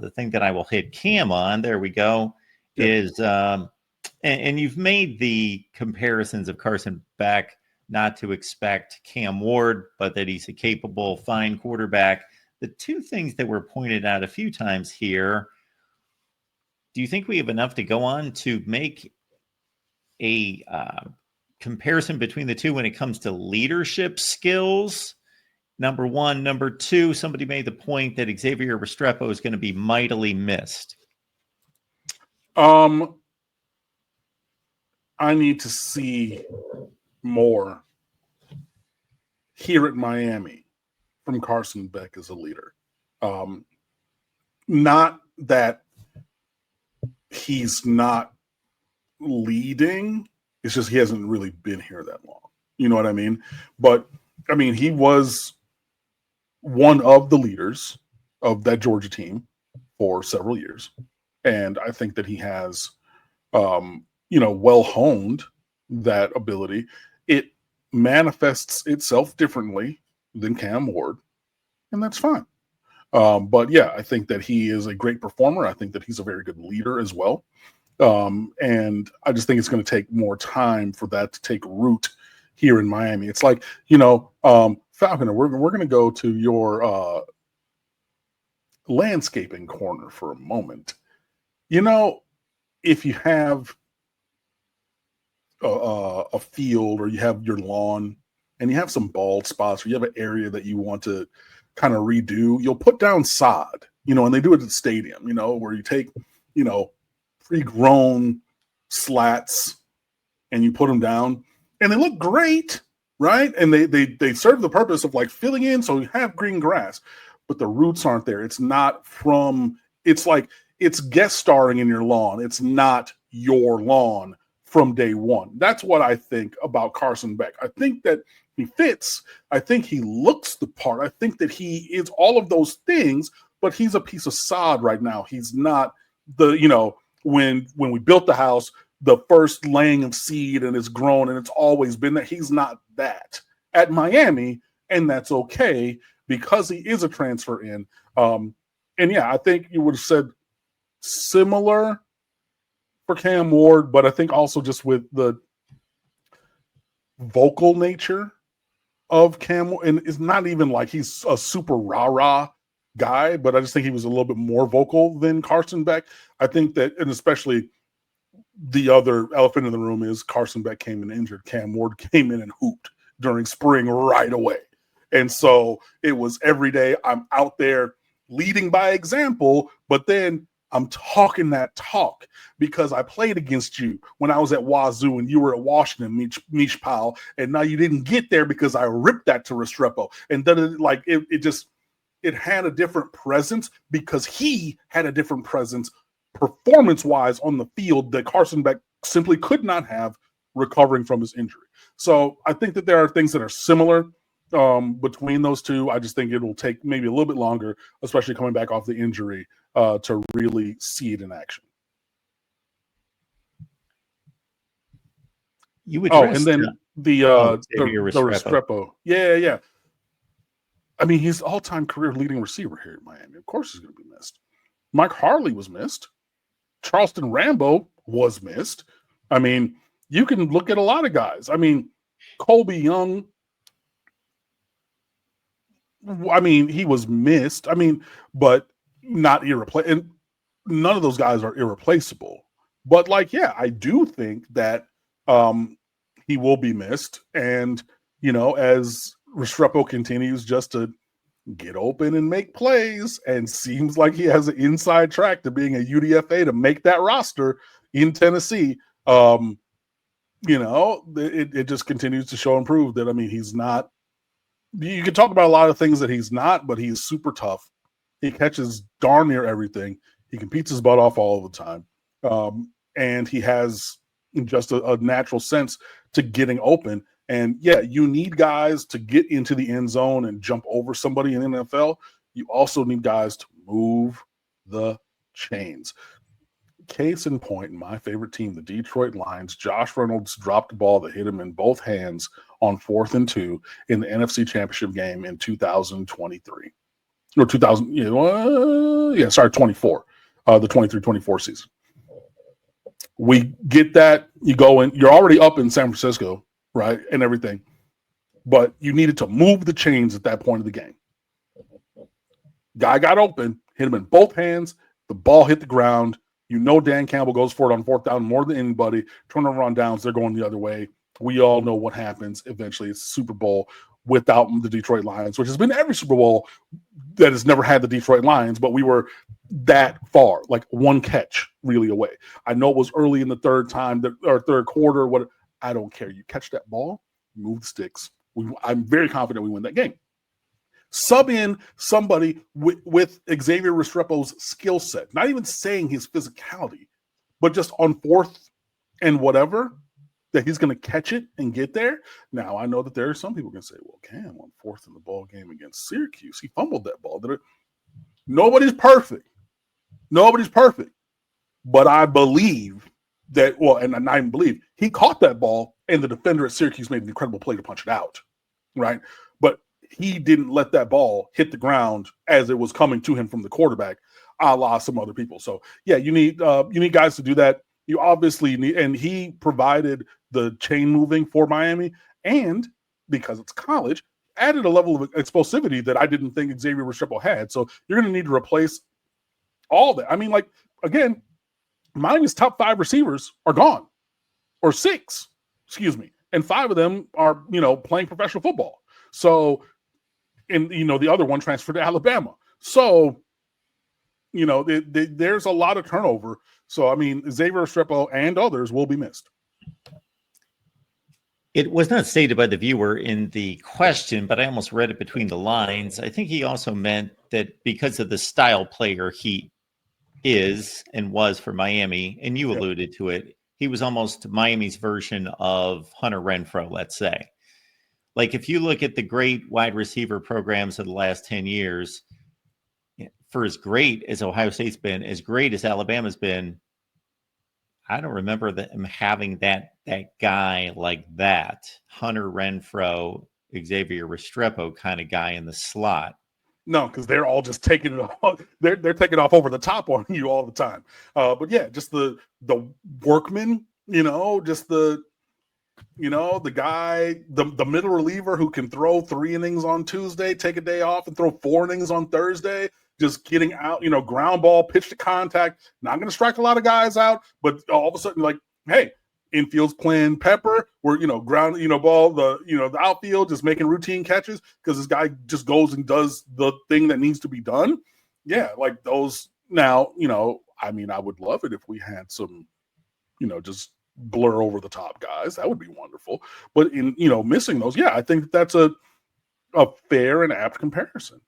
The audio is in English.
the thing that I will hit Cam on, there we go, is, and you've made the comparisons of Carson Beck, not to expect Cam Ward, but that he's a capable, fine quarterback. The two things that were pointed out a few times here, do you think we have enough to go on to make a comparison between the two when it comes to leadership skills? Number one. Number two, somebody made the point that Xavier Restrepo is going to be mightily missed. I need to see more here at Miami from Carson Beck as a leader. Not that he's not leading. It's just he hasn't really been here that long. You know what I mean? But, I mean, he was one of the leaders of that Georgia team for several years. And I think that he has, well honed that ability. It manifests itself differently than Cam Ward, and that's fine. But yeah, I think that he is a great performer. I think that he's a very good leader as well. And I just think it's going to take more time for that to take root here in Miami. It's like, Falconer, we're going to go to your landscaping corner for a moment. If you have a field or you have your lawn and you have some bald spots or you have an area that you want to kind of redo, you'll put down sod, and they do it at the stadium, where you take, pre-grown slats and you put them down and they look great, right? And they serve the purpose of like filling in so you have green grass, but the roots aren't there. It's not it's like it's guest starring in your lawn. It's not your lawn from day one. That's what I think about Carson Beck. I think that he fits. I think he looks the part. I think that he is all of those things, but he's a piece of sod right now. He's not when we built the house, the first laying of seed and it's grown and it's always been there. He's not that at Miami, and that's okay because he is a transfer in. And yeah, I think you would have said similar for Cam Ward, but I think also just with the vocal nature of Cam, and it's not even like he's a super rah-rah guy, but I just think he was a little bit more vocal than Carson Beck. I think that, and especially the other elephant in the room is Carson Beck came in injured. Cam Ward came in and hooped during spring right away. And so it was every day I'm out there leading by example, but then I'm talking that talk because I played against you when I was at Wazoo and you were at Washington, Mish Powell, and now you didn't get there because I ripped that to Restrepo. And then it had a different presence because he had a different presence performance-wise on the field that Carson Beck simply could not have recovering from his injury. So I think that there are things that are similar between those two. I just think it will take maybe a little bit longer, especially coming back off the injury, to really see it in action. You would and then the Restrepo. Yeah. I mean, he's all-time career leading receiver here at Miami. Of course he's going to be missed. Mike Harley was missed. Charleston Rambo was missed. I mean, you can look at a lot of guys. I mean, Colby Young, he was missed. But not irreplaceable. And none of those guys are irreplaceable. But, I do think that he will be missed. And, as Restrepo continues just to get open and make plays and seems like he has an inside track to being a UDFA to make that roster in Tennessee, it just continues to show and prove that, he's not – you can talk about a lot of things that he's not, but he's super tough. He catches darn near everything. He competes his butt off all of the time. And he has just a natural sense to getting open. And, yeah, you need guys to get into the end zone and jump over somebody in the NFL. You also need guys to move the chains. Case in point, my favorite team, the Detroit Lions, Josh Reynolds dropped a ball that hit him in both hands on 4th and 2 in the NFC Championship game in 2023. or 2000, sorry, 24, the 23-24 season. We get that. You go in, you're already up in San Francisco, right, and everything, but you needed to move the chains at that point of the game. Guy got open, hit him in both hands. The ball hit the ground. You know Dan Campbell goes for it on fourth down more than anybody. Turnover on downs, they're going the other way. We all know what happens eventually. It's Super Bowl without the Detroit Lions, which has been every Super Bowl that has never had the Detroit Lions, but we were that far, like one catch really away. I know it was early in the third quarter. What, I don't care. You catch that ball, move the sticks. I'm very confident we win that game. Sub in somebody with Xavier Restrepo's skill set, not even saying his physicality, but just on fourth and whatever, that he's going to catch it and get there. Now, I know that there are some people going to say, well, Cam on fourth in the ball game against Syracuse, he fumbled that ball. Nobody's perfect. Nobody's perfect. But I believe that, and I even believe, he caught that ball and the defender at Syracuse made an incredible play to punch it out, right? But he didn't let that ball hit the ground as it was coming to him from the quarterback, a la some other people. So, yeah, you need guys to do that. You obviously need, and he provided the chain moving for Miami, and because it's college, added a level of explosivity that I didn't think Xavier Restrepo had. So you're going to need to replace all that. I mean, like, again, Miami's top 5 receivers are gone, or 6, and 5 of them are, playing professional football. So, and, the other one transferred to Alabama. So, there's a lot of turnover. So, I mean, Xavier Restrepo and others will be missed. It was not stated by the viewer in the question, but I almost read it between the lines. I think he also meant that because of the style player he is and was for Miami, and you alluded to it, he was almost Miami's version of Hunter Renfrow, let's say. Like, if you look at the great wide receiver programs of the last 10 years, for as great as Ohio State's been, as great as Alabama's been, I don't remember them having that guy like that, Hunter Renfrow, Xavier Restrepo kind of guy in the slot. No, because they're all just taking it off. They're taking off over the top on you all the time. But yeah, just the workman, just the guy, the middle reliever who can throw 3 innings on Tuesday, take a day off and throw 4 innings on Thursday, just getting out, ground ball, pitch to contact, not going to strike a lot of guys out, but all of a sudden, like, hey, infield's playing pepper, we're, ground, ball, the outfield just making routine catches because this guy just goes and does the thing that needs to be done. Yeah, like those now, I mean, I would love it if we had some, just blur over the top guys. That would be wonderful. But in, missing those, yeah, I think that's a fair and apt comparison.